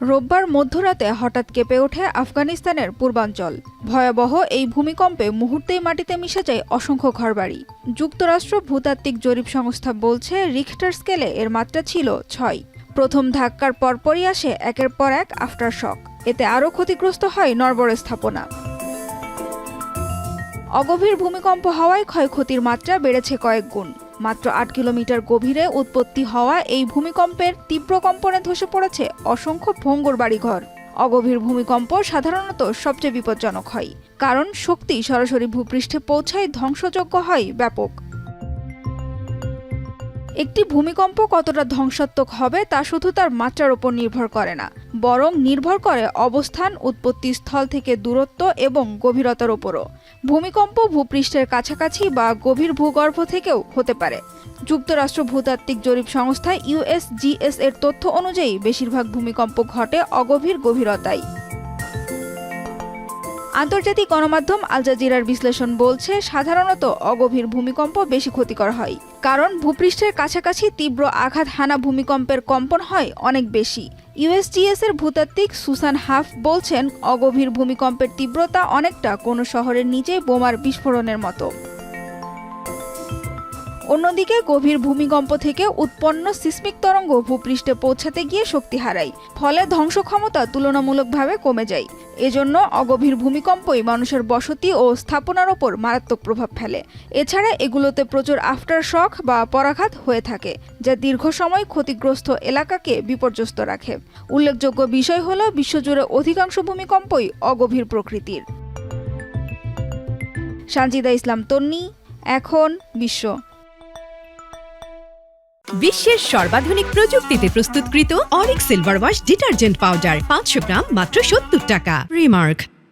রোববার মধ্যরাতে হঠাৎ কেঁপে ওঠে আফগানিস্তানের পূর্বাঞ্চল। ভয়াবহ এই ভূমিকম্পে মুহূর্তেই মাটিতে মিশে যায় অসংখ্য ঘরবাড়ি। যুক্তরাষ্ট্র ভূতাত্ত্বিক জরিপ সংস্থা বলছে, রিখটার স্কেলে এর মাত্রা ছিল 6। প্রথম ধাক্কার পরপরই আসে একের পর এক আফটার শক। এতে আরও ক্ষতিগ্রস্ত হয় নড়বড়ে স্থাপনা। অগভীর ভূমিকম্প হওয়ায় ক্ষয়ক্ষতির মাত্রা বেড়েছে কয়েক গুণ। মাত্র 8 কিলোমিটার গভীরে উৎপত্তি হওয়া এই ভূমিকম্পের তীব্র কম্পনে ধসে পড়েছে অসংখ্য ভঙ্গুর বাড়িঘর। অগভীর ভূমিকম্প সাধারণত সবচেয়ে বিপজ্জনক হয়, কারণ শক্তি সরাসরি ভূপৃষ্ঠে পৌঁছায়, ধ্বংসযোগ্য হয় ব্যাপক। একটি ভূমিকম্প কতটা ধ্বংসাত্মক হবে তা শুধু তার মাত্রার উপর নির্ভর করে না, বরং নির্ভর করে অবস্থান, উৎপত্তি স্থল থেকে দূরত্ব এবং গভীরতার উপরও। ভূমিকম্প ভূপৃষ্ঠের কাছাকাছি বা গভীর ভূগর্ভ থেকেও হতে পারে। যুক্তরাষ্ট্র ভূতাত্ত্বিক জরিপ সংস্থা USGS এর তথ্য অনুযায়ী বেশিরভাগ ভূমিকম্প ঘটে অগভীর গভীরতায়। আন্তর্জাতিক গণমাধ্যম আল জাজিরার বিশ্লেষণ বলছে, সাধারণত অগভীর ভূমিকম্প বেশি ক্ষতিকর হয়, কারণ ভূপৃষ্ঠের কাছাকাছি তীব্র আঘাত হানা ভূমিকম্পের কম্পন হয় অনেক বেশি। USGS এর ভূতাত্ত্বিক সুসান হাফ বলছেন, অগভীর ভূমিকম্পের তীব্রতা অনেকটা কোনো শহরের নিচে বোমার বিস্ফোরণের মতো। অন্যদিকে গভীর ভূমিকম্প থেকে উৎপন্ন সিসমিক তরঙ্গ ভূপৃষ্ঠে পৌঁছাতে গিয়ে শক্তি হারায়, ফলে ধ্বংস ক্ষমতা তুলনামূলকভাবে কমে যায়। এজন্য অগভীর ভূমিকম্পই মানুষের বসতি ও স্থাপনার ওপর মারাত্মক প্রভাব ফেলে। এছাড়া এগুলোতে প্রচুর আফটার শক বা পরাঘাত হয়ে থাকে, যা দীর্ঘ সময় ক্ষতিগ্রস্ত এলাকাকে বিপর্যস্ত রাখে। উল্লেখযোগ্য বিষয় হল, বিশ্বজুড়ে অধিকাংশ ভূমিকম্পই অগভীর প্রকৃতির। সানজিদা ইসলাম তন্নি, এখন বিশ্ব। বিশ্বের সর্বাধুনিক প্রযুক্তিতে প্রস্তুতকৃত Arik silver wash detergent powder 500 গ্রাম মাত্র 70 টাকা। রিমার্ক।